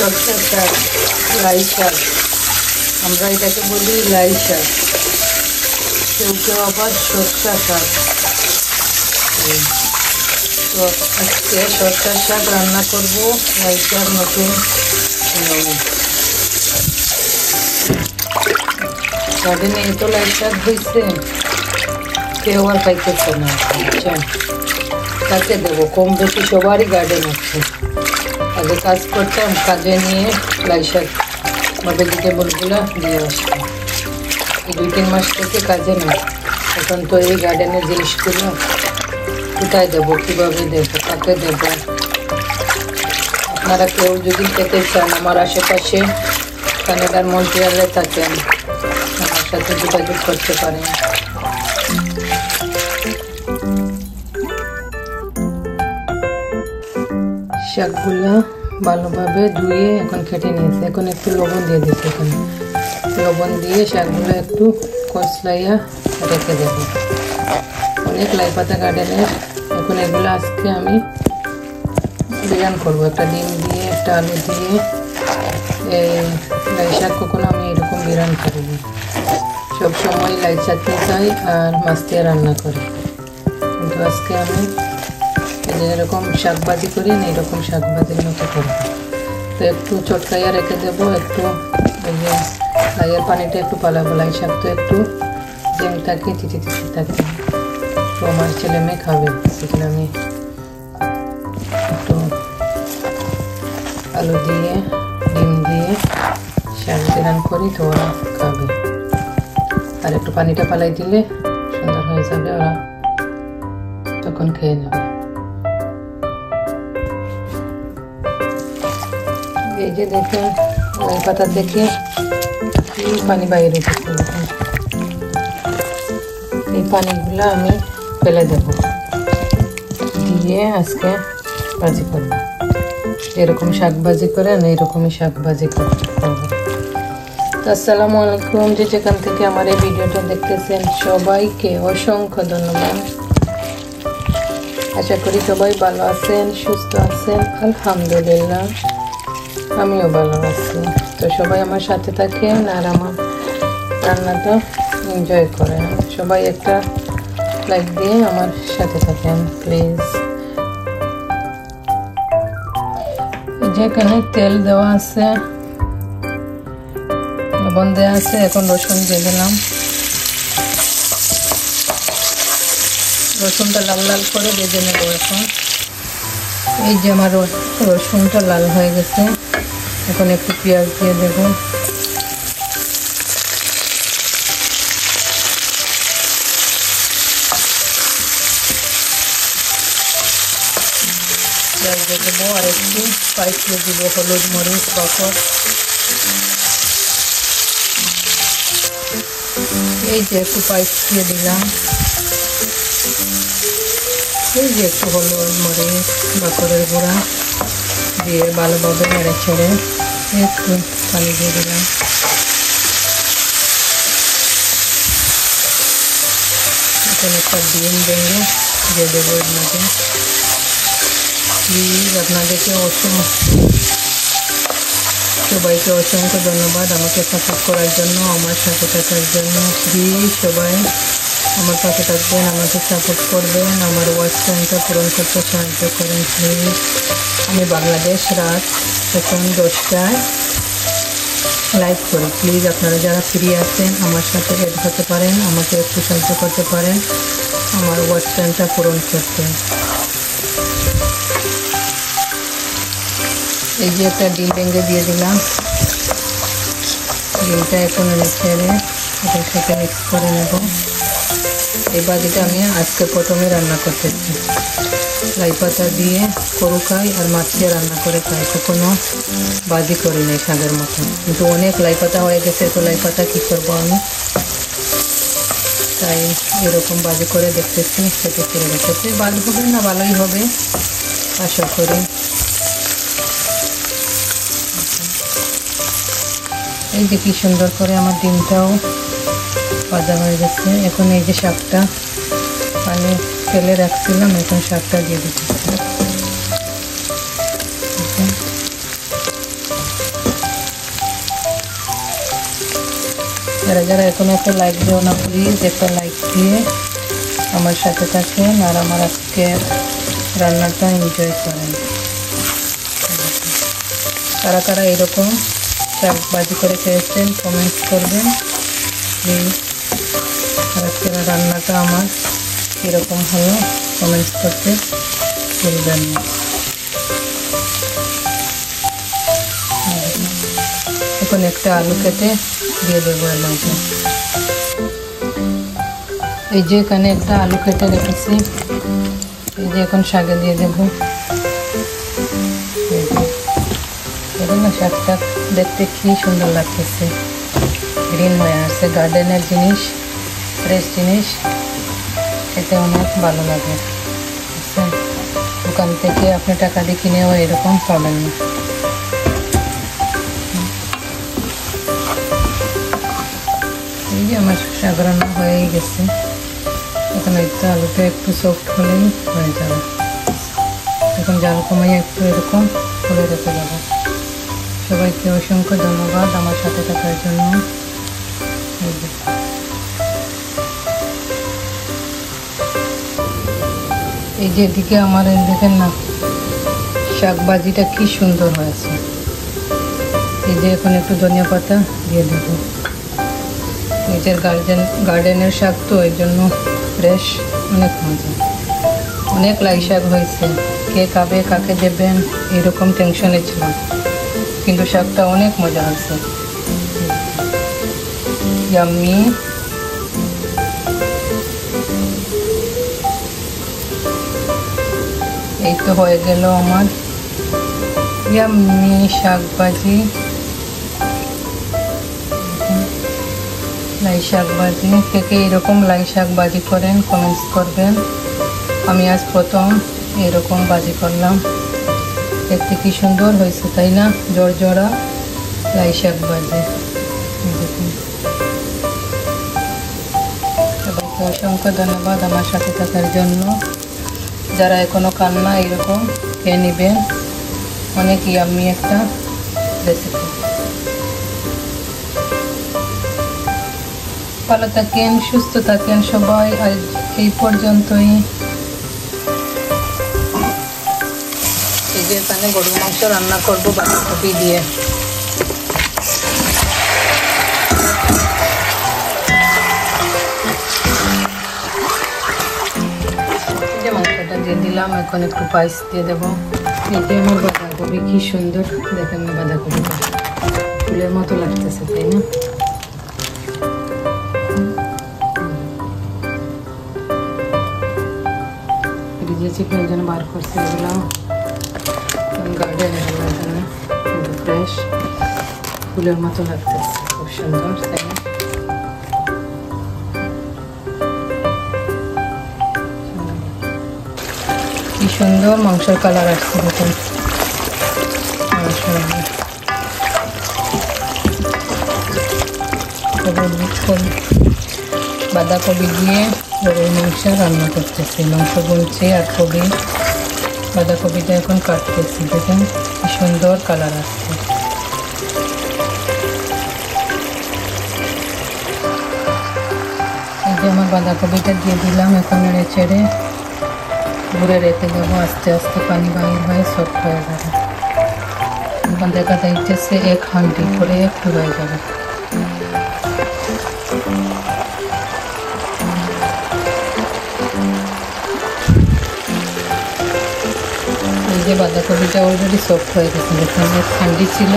সরষা শাক, লাই শাক, আমরা এটাকে বলি লাই শাক, কেউ কেউ আবার সরষা শাক। তো আজকে সরষা শাক রান্না করব লাই শাক নতুন নিয়মে। গার্ডেনে এত লাই শাক হয়েছে, কেউ আর খাইতেছে না, বুঝছেন? কাকে দেবো? কম বেশি সবারই গার্ডেন আছে। আগে কাজ করতাম, কাজে নিয়ে লাই শাক বা ভেজিটেবলগুলো দিয়ে আসতাম। এই 2-3 মাস থেকে কাজে নেই। এখন তো এই গার্ডেনের জিনিসগুলো কোথায় দেবো, কীভাবে দেবো, কাকে দেবো? আপনারা কেউ যদি খেতে চান, আমার আশেপাশে কানাডার মন্ট্রিয়ালে থাকেন, আমার সাথে যোগাযোগ করতে পারেন। শাকগুলো ভালোভাবে ধুয়ে এখন কেটে নিয়েছে। এখন একটু লবণ দিয়ে দিচ্ছি। এখানে লবণ দিয়ে শাকগুলো একটু কষলাইয়া রেখে দেব। অনেক লাই পাতা গার্ডেনের। এখন এগুলো আজকে আমি বিরান করবো, একটা ডিম দিয়ে, একটা আলু দিয়ে। লাই শাক কখনো আমি এরকম বিরান করি না। সবসময় লাই চাটনি খাই আর মাছ দিয়ে রান্না করি, কিন্তু আজকে আমি এরকম শাকভাজি করি না, এরকম শাকভাজির মতো করবো। তো একটু চটকাইয়া রেখে দেবো, একটু লাইয়ের পানিটা একটু পালাবো। লাই শাক তো একটু জেম থাকে, চিচি চিচি থাকে, তো আমার ছেলে মেয়ে খাবে। সেখানে আমি একটু আলু দিয়ে, ডিম দিয়ে শাক রান করি, তো ওরা খাবে। আর একটু পানিটা পালাই দিলে সুন্দর হয়ে যাবে, ওরা তখন খেয়ে নেবে। এই যে দেখেন, লাই পাতা দেখে কি পানি বাইরে উঠেছে। এই পানিগুলো আমি ফেলে দেব, দিয়ে আজকে ভাজি করবো। এরকম শাক ভাজি করে না, এরকমই শাক ভাজি করবো। আসসালামু আলাইকুম, যে যেখান থেকে আমার এই ভিডিওটা দেখতেছেন সবাইকে অসংখ্য ধন্যবাদ। আশা করি সবাই ভালো আছেন, সুস্থ আছেন। আলহামদুলিল্লাহ, আমিও ভালো আছি। তো সবাই আমার সাথে থাকেন আর আমার রান্নাটা এনজয় করেন। সবাই একটা লাইক দিয়ে আমার সাথে থাকেন প্লিজ। যেখানে তেল দেওয়া আছে, লবণ দেওয়া আছে, এখন রসুন দিয়ে দিলাম। রসুনটা লাল লাল করে ভেজে নেব। এখন এই যে আমার রসুনটা লাল হয়ে গেছে, এখন একটু পেঁয়াজ দিয়ে দেব। পেঁয়াজ দিয়ে দেবো আর একটু স্পাইস দিয়ে দেবো, হলুদ, মরিচ, বাকর। এই যে একটু স্পাইস দিয়ে দিলাম। এই যে একটু হলুদ, মরিচ, বাকরের গুঁড়া দিয়ে ভালোভাবে নেড়ে ছেড়ে একটু পানি দিয়ে দিলাম। এখন একটা ডিম ভেঙে দিয়ে দেবো এর মধ্যে। প্লিজ আপনাদেরকে সবাইকে অসংখ্য ধন্যবাদ আমাকে সাপোর্ট করার জন্য, আমার সাথে থাকার জন্য। প্লিজ সবাই আমার পাশে থাকবেন, আমাকে সাপোর্ট করবেন, আমার ওয়াচ টাইমটা পূরণ করতে সাহায্য করেন প্লিজ। আমি বাংলাদেশ রাত এখন 10টায় লাইভ করি। প্লিজ আপনারা যারা ফ্রি আছেন আমার সাথে এড হতে পারেন, আমাকে একটু সাহায্য করতে পারেন আমার ওয়াচ টাইমটা পূরণ করতে। এই যে একটা ডিম ভেঙে দিয়ে দিলাম। ডিমটা এখন ছেড়ে এটার সাথে মিক্স করে নেব। এই ভাজিটা আমি আজকে প্রথমে রান্না করতেছি। লাই পাতা দিয়ে করু খাই আর মাছ দিয়ে রান্না করে খাই, কখনো ভাজি করি না শাকের মতো। কিন্তু অনেক লাই পাতা হয়ে গেছে, তো লাই পাতা কী করবো আমি, তাই এরকম ভাজি করে দেখতেছি। সেটা ফিরে রেখেছে, ভালো হবে না, ভালোই হবে আশা করি। এই যে কি সুন্দর করে আমার ডিমটাও ভাজা হয়ে গেছে। এখন এই যে শাকটা পানি ফেলে রাখছিলাম, এখন শাকটা দিয়ে দিচ্ছি। যারা যারা এখনো একটা লাইক দিও না, প্লিজ একটা লাইক দিয়ে আমার সাথে থাকেন আর আমার আজকে রান্নাটা এনজয় করেন। কারা কারা এরকম শাক ভাজি করে খেয়েছেন কমেন্টস করবেন প্লিজ। আর আজকের রান্নাটা আমার কীরকম হলো কমেন্টস করতে ভুলবেন না। এখন একটা আলু কেটে দিয়ে দেবো এর মধ্যে। এই যে এখানে একটা আলু কেটে রেখেছি, এই যে এখন শাকে দিয়ে দেবো। দেখুন না শাকটা দেখতে কি সুন্দর লাগতেছে, গ্রিন হয়ে আসছে। গার্ডেনের জিনিস, ফ্রেশ জিনিস খেতে অনেক ভালো লাগে। বুঝছেন, দোকান থেকে আপনি টাকা দিয়ে কিনেও এরকম পাবেন না। এই যে আমার শাক রান্না হয়েই গেছে, এখন একটু আলুটা একটু সফট হলেই হয়ে যাবে। এখন জাল কমাই একটু এরকম করে রেখে দেবো। সবাইকে অসংখ্য ধন্যবাদ আমার সাথে থাকার জন্য। এই যে এদিকে আমার দেখেন না শাক ভাজিটা কি সুন্দর হয়েছে। এই যে এখন একটু ধনিয়া পাতা দিয়ে দেবো। নিজের গার্ডেনের শাক তো এর জন্য ফ্রেশ, অনেক মজা। অনেক লাই শাক হয়েছে, কে খাবে কাকে দেবেন এরকম টেনশনে ছিলাম, কিন্তু শাকটা অনেক মজা হয়েছে, ইয়াম্মি। এই তো হয়ে গেল আমার ইয়াম্মি শাক ভাজি, লাই শাক ভাজি। কে কে এরকম লাই শাক ভাজি করেন কমেন্টস করবেন। আমি আজ প্রথম এরকম ভাজি করলাম, দেখতে কি সুন্দর হয়েছে তাই না, জড়জড়া লাই শাক ভাজি। দেখুন, সবাইকে অসংখ্য ধন্যবাদ আমার সাথে থাকার জন্য। যারা এখনো খান না এরকম খেয়ে নেবেন, অনেক ইয়াম্মি একটা রেসিপি। ভালো থাকেন, সুস্থ থাকেন সবাই, আর এই পর্যন্তই। এই যে এখানে গরুর মাংস রান্না করবো বাঁধাকপি দিয়ে। এই যে মাংসটা দিয়ে দিলাম, এখন একটু পাইস দিয়ে দেবো। এই যে আমার বাঁধাকপি কি সুন্দর, দেখেন না বাঁধাকপিটা ফুলের মতো লাগতেছে তাই না। চিকেন জন্য বার করছে, এগুলো গার্ডেনের জন্য কিন্তু ফ্রেশ, ফুলের মতো লাগতেছে, খুব সুন্দর তাই না। কি সুন্দর মাংসের কালার আসছে দেখুন। বাঁধাকপি দিয়ে গরুর মাংস রান্না করতেছি, মাংস বলছে আর কবি বাঁধাকপিটা এখন কাটতেছি। দেখুন কি সুন্দর কালার আসছে। এই যে আমার বাঁধাকপিটা দিয়ে দিলাম, এখন নেড়ে ছেড়ে ঘুরে রেখে দেবো, আস্তে আস্তে পানি বাহির হয়ে সফট হয়ে যাবে। এখন দেখা যাইতেছে এক হাঁড়ি করে একটু হয়ে যাবে। এই যে বাঁধাকপিটা অলরেডি সফট হয়ে গেছে, দেখুন এক হাঁড়ি ছিল,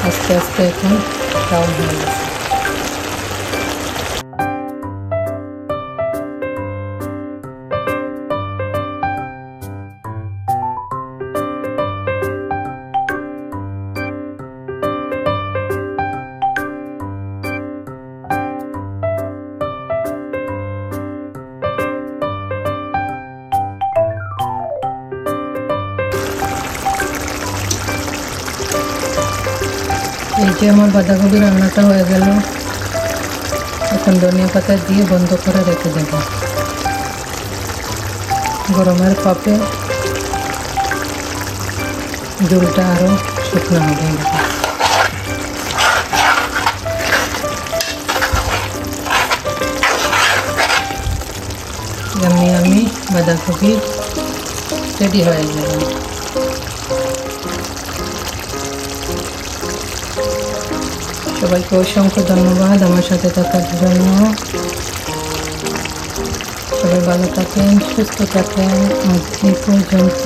আস্তে আস্তে এখন ব্রাউন হয়ে গেছে। এই যে আমার বাঁধাকপি রান্নাটা হয়ে গেল, এখন ধনিয়া পাতা দিয়ে বন্ধ করে রেখে দেব। গরমের পাপে ঝোলটা আরও শুকনো হবে। ইয়াম্মি ইয়াম্মি বাঁধাকপি রেডি হয়ে যাবে। সবাইকে অসংখ্য ধন্যবাদ আমার সাথে থাকার জন্য। সবাই ভালো থাকেন, সুস্থ থাকেন। আজ এই পর্যন্ত।